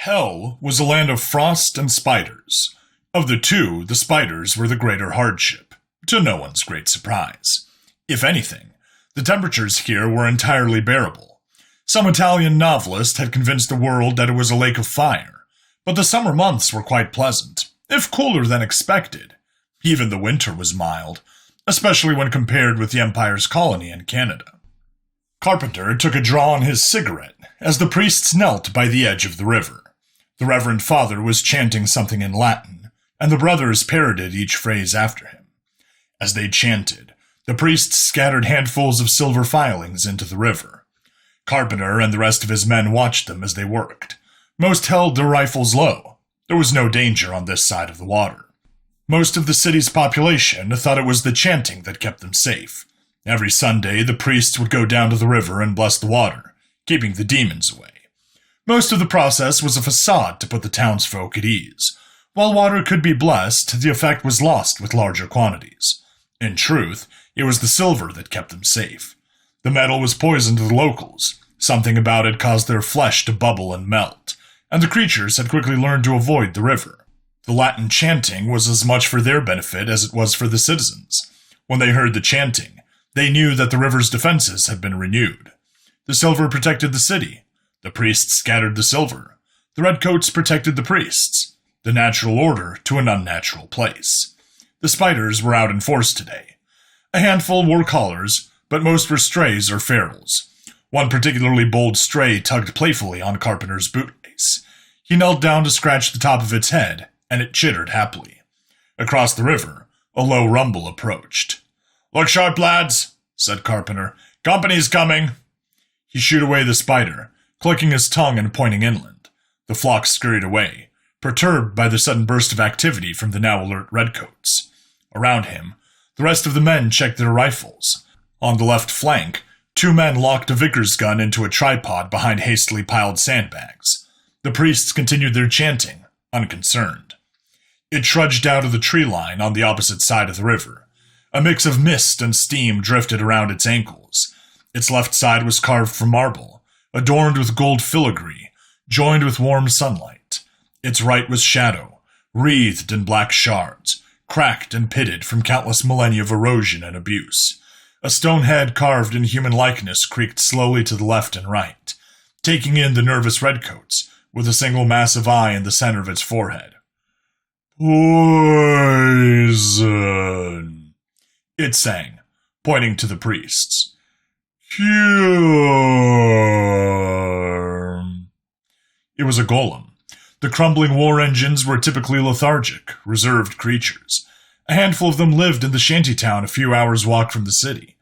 Hell was a land of frost and spiders. Of the two, the spiders were the greater hardship, to no one's great surprise. If anything, the temperatures here were entirely bearable. Some Italian novelist had convinced the world that it was a lake of fire, but the summer months were quite pleasant, if cooler than expected. Even the winter was mild, especially when compared with the Empire's colony in Canada. Carpenter took a draw on his cigarette as the priests knelt by the edge of the river. The Reverend Father was chanting something in Latin, and the brothers parroted each phrase after him. As they chanted, the priests scattered handfuls of silver filings into the river. Carpenter and the rest of his men watched them as they worked. Most held their rifles low. There was no danger on this side of the water. Most of the city's population thought it was the chanting that kept them safe. Every Sunday, the priests would go down to the river and bless the water, keeping the demons away. Most of the process was a facade to put the townsfolk at ease. While water could be blessed, the effect was lost with larger quantities. In truth, it was the silver that kept them safe. The metal was poison to the locals. Something about it caused their flesh to bubble and melt, and the creatures had quickly learned to avoid the river. The Latin chanting was as much for their benefit as it was for the citizens. When they heard the chanting, they knew that the river's defenses had been renewed. The silver protected the city. The priests scattered the silver. The redcoats protected the priests. The natural order to an unnatural place. The spiders were out in force today. A handful wore collars, but most were strays or ferals. One particularly bold stray tugged playfully on Carpenter's bootlace. He knelt down to scratch the top of its head, and it chittered happily. Across the river, a low rumble approached. "Look sharp, lads," said Carpenter. "Company's coming." He shooed away the spider, clicking his tongue and pointing inland. The flock scurried away, perturbed by the sudden burst of activity from the now alert redcoats. Around him, the rest of the men checked their rifles. On the left flank, two men locked a Vickers gun into a tripod behind hastily piled sandbags. The priests continued their chanting, unconcerned. It trudged out of the tree line on the opposite side of the river. A mix of mist and steam drifted around its ankles. Its left side was carved from marble, adorned with gold filigree, joined with warm sunlight. Its right was shadow, wreathed in black shards, cracked and pitted from countless millennia of erosion and abuse. A stone head carved in human likeness creaked slowly to the left and right, taking in the nervous redcoats, with a single massive eye in the center of its forehead. "Poison," it sang, pointing to the priests. "Cure." It was a golem. The crumbling war engines were typically lethargic, reserved creatures. A handful of them lived in the shantytown a few hours' walk from the city.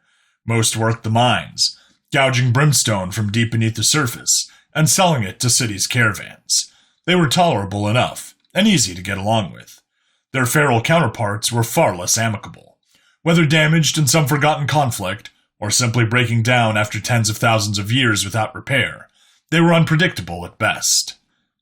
Most worked the mines, gouging brimstone from deep beneath the surface and selling it to city's caravans. They were tolerable enough and easy to get along with. Their feral counterparts were far less amicable. Whether damaged in some forgotten conflict, or simply breaking down after tens of thousands of years without repair, they were unpredictable at best.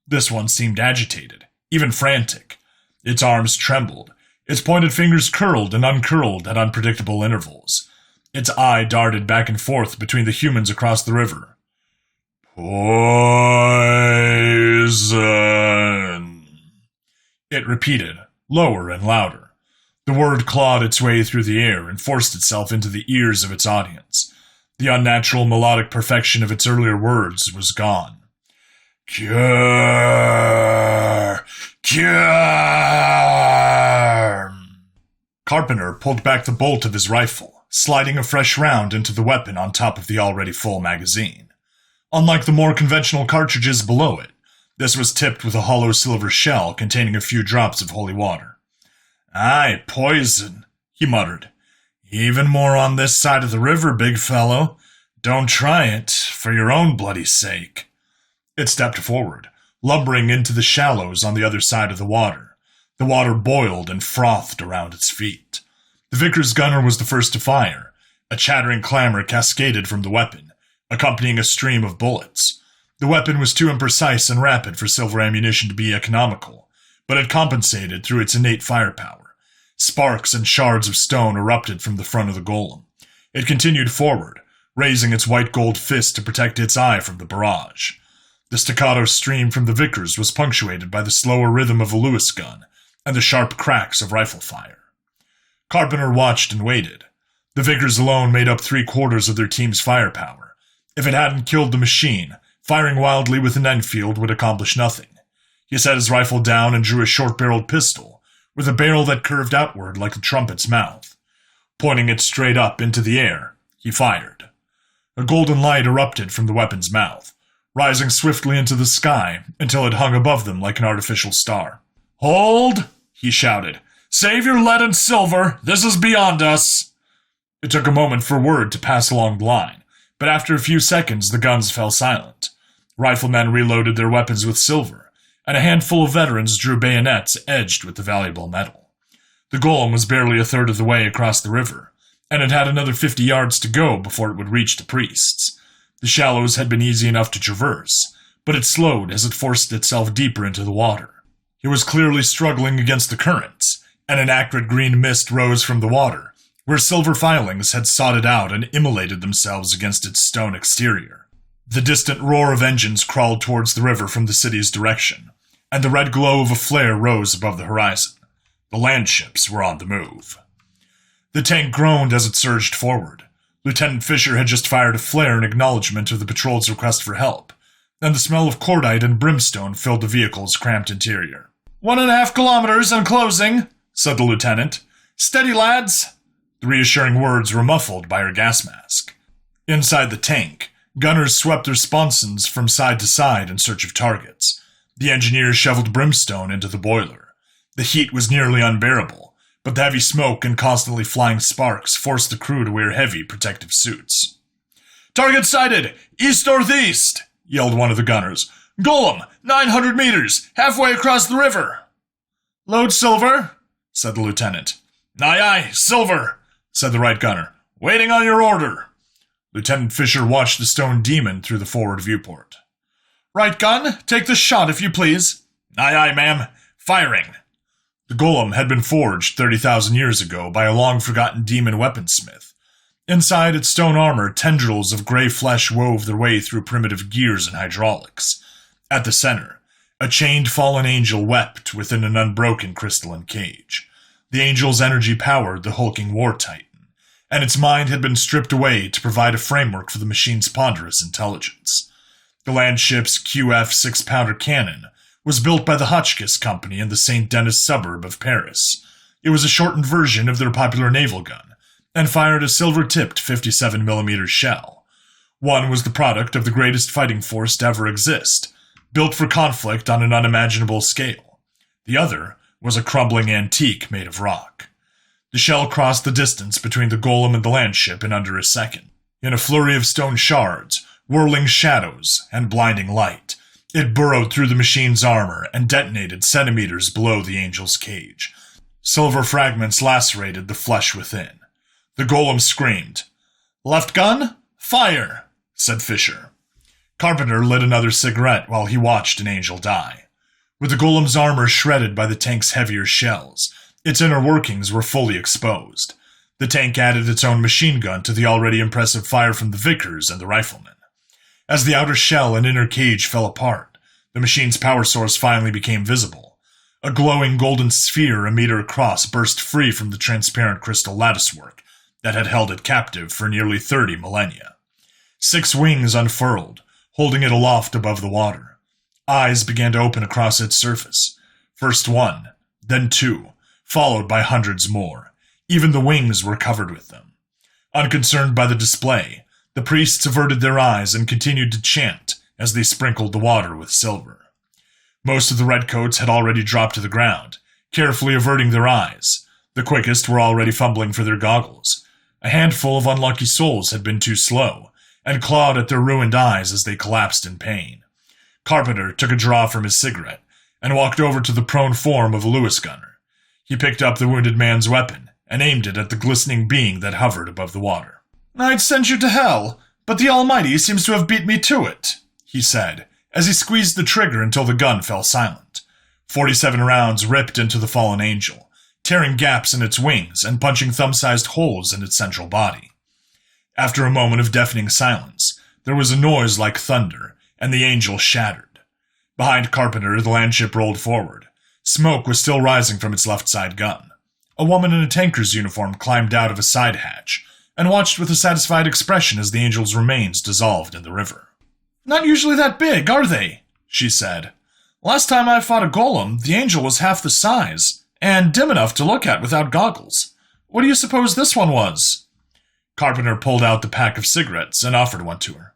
This one seemed agitated, even frantic. Its arms trembled, its pointed fingers curled and uncurled at unpredictable intervals. Its eye darted back and forth between the humans across the river. "Poison," it repeated, lower and louder. The word clawed its way through the air and forced itself into the ears of its audience. The unnatural melodic perfection of its earlier words was gone. "Cure! Cure!" Carpenter pulled back the bolt of his rifle, sliding a fresh round into the weapon on top of the already full magazine. Unlike the more conventional cartridges below it, this was tipped with a hollow silver shell containing a few drops of holy water. "Aye, poison," he muttered. "Even more on this side of the river, big fellow. Don't try it, for your own bloody sake." It stepped forward, lumbering into the shallows on the other side of the water. The water boiled and frothed around its feet. The Vickers gunner was the first to fire. A chattering clamor cascaded from the weapon, accompanying a stream of bullets. The weapon was too imprecise and rapid for silver ammunition to be economical, but it compensated through its innate firepower. Sparks and shards of stone erupted from the front of the golem. It continued forward, raising its white gold fist to protect its eye from the barrage. The staccato stream from the Vickers was punctuated by the slower rhythm of a Lewis gun and the sharp cracks of rifle fire. Carpenter watched and waited. The Vickers alone made up 3/4 of their team's firepower. If it hadn't killed the machine, firing wildly with an Enfield would accomplish nothing. He set his rifle down and drew a short-barreled pistol, with a barrel that curved outward like a trumpet's mouth. Pointing it straight up into the air, he fired. A golden light erupted from the weapon's mouth, rising swiftly into the sky until it hung above them like an artificial star. "Hold!" he shouted. "Save your lead and silver! This is beyond us!" It took a moment for word to pass along the line, but after a few seconds the guns fell silent. Riflemen reloaded their weapons with silver, and a handful of veterans drew bayonets edged with the valuable metal. The golem was barely a third of the way across the river, and it had another 50 yards to go before it would reach the priests. The shallows had been easy enough to traverse, but it slowed as it forced itself deeper into the water. It was clearly struggling against the currents, and an acrid green mist rose from the water, where silver filings had sought it out and immolated themselves against its stone exterior. The distant roar of engines crawled towards the river from the city's direction, and the red glow of a flare rose above the horizon. The land ships were on the move. The tank groaned as it surged forward. Lieutenant Fisher had just fired a flare in acknowledgement of the patrol's request for help, and the smell of cordite and brimstone filled the vehicle's cramped interior. 1.5 kilometers and closing, said the lieutenant. "Steady, lads." The reassuring words were muffled by her gas mask. Inside the tank, gunners swept their sponsons from side to side in search of targets. The engineers shoveled brimstone into the boiler. The heat was nearly unbearable, but the heavy smoke and constantly flying sparks forced the crew to wear heavy protective suits. "Target sighted! East-northeast!" yelled one of the gunners. "Golem! 900 meters! Halfway across the river!" "Load silver," said the lieutenant. "Aye, aye, silver," said the right gunner. "Waiting on your order." Lieutenant Fisher watched the stone demon through the forward viewport. "Right gun, take the shot if you please." "Aye, aye, ma'am. Firing." The golem had been forged 30,000 years ago by a long-forgotten demon weaponsmith. Inside its stone armor, tendrils of gray flesh wove their way through primitive gears and hydraulics. At the center, a chained fallen angel wept within an unbroken crystalline cage. The angel's energy powered the hulking war titan, and its mind had been stripped away to provide a framework for the machine's ponderous intelligence. The land ship's QF 6-pounder cannon was built by the Hotchkiss Company in the St. Denis suburb of Paris. It was a shortened version of their popular naval gun, and fired a silver-tipped 57mm shell. One was the product of the greatest fighting force to ever exist, built for conflict on an unimaginable scale. The other was a crumbling antique made of rock. The shell crossed the distance between the golem and the land ship in under a second. In a flurry of stone shards, whirling shadows, and blinding light, it burrowed through the machine's armor and detonated centimeters below the angel's cage. Silver fragments lacerated the flesh within. The golem screamed. "Left gun? Fire!" said Fisher. Carpenter lit another cigarette while he watched an angel die. With the golem's armor shredded by the tank's heavier shells, its inner workings were fully exposed. The tank added its own machine gun to the already impressive fire from the Vickers and the riflemen. As the outer shell and inner cage fell apart, the machine's power source finally became visible. A glowing golden sphere a meter across burst free from the transparent crystal latticework that had held it captive for nearly 30 millennia. 6 wings unfurled, holding it aloft above the water. Eyes began to open across its surface. First 1, then 2, followed by hundreds more. Even the wings were covered with them. Unconcerned by the display, the priests averted their eyes and continued to chant as they sprinkled the water with silver. Most of the redcoats had already dropped to the ground, carefully averting their eyes. The quickest were already fumbling for their goggles. A handful of unlucky souls had been too slow, and clawed at their ruined eyes as they collapsed in pain. Carpenter took a draw from his cigarette and walked over to the prone form of a Lewis gunner. He picked up the wounded man's weapon and aimed it at the glistening being that hovered above the water. "I'd send you to hell, but the Almighty seems to have beat me to it," he said, as he squeezed the trigger until the gun fell silent. 47 rounds ripped into the fallen angel, tearing gaps in its wings and punching thumb-sized holes in its central body. After a moment of deafening silence, there was a noise like thunder, and the Angel shattered. Behind Carpenter, the landship rolled forward. Smoke was still rising from its left side gun. A woman in a tanker's uniform climbed out of a side hatch and watched with a satisfied expression as the Angel's remains dissolved in the river. "Not usually that big, are they?" she said. "Last time I fought a golem, the Angel was half the size, and dim enough to look at without goggles. What do you suppose this one was?" Carpenter pulled out the pack of cigarettes and offered one to her.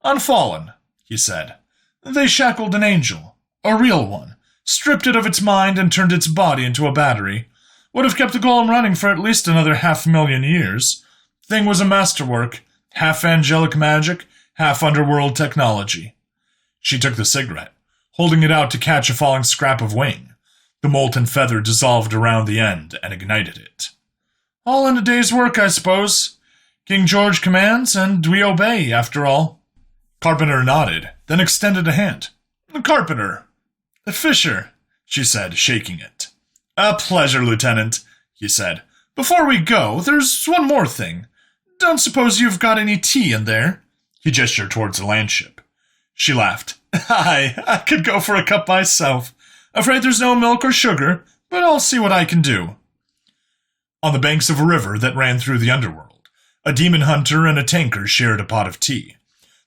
"Unfallen," he said. "They shackled an Angel, a real one, stripped it of its mind and turned its body into a battery. Would have kept the golem running for at least another 500,000 years. Thing was a masterwork, half angelic magic, half underworld technology." She took the cigarette, holding it out to catch a falling scrap of wing. The molten feather dissolved around the end and ignited it. "All in a day's work, I suppose. King George commands, and we obey, after all." Carpenter nodded, then extended a hand. "Carpenter." "Fisher," she said, shaking it. "A pleasure, Lieutenant," he said. "Before we go, there's one more thing. Don't suppose you've got any tea in there?" He gestured towards the landship. She laughed. I could go for a cup myself. Afraid there's no milk or sugar, but I'll see what I can do." On the banks of a river that ran through the underworld, a demon hunter and a tanker shared a pot of tea.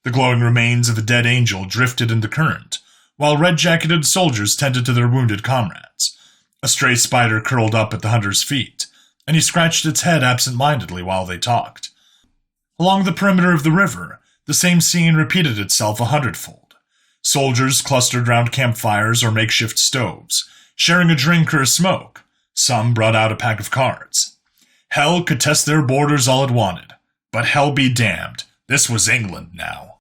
The glowing remains of a dead angel drifted in the current, while red-jacketed soldiers tended to their wounded comrades. A stray spider curled up at the hunter's feet, and he scratched its head absent-mindedly while they talked. Along the perimeter of the river, the same scene repeated itself 100-fold. Soldiers clustered round campfires or makeshift stoves, sharing a drink or a smoke. Some brought out a pack of cards. Hell could test their borders all it wanted, but hell be damned, this was England now.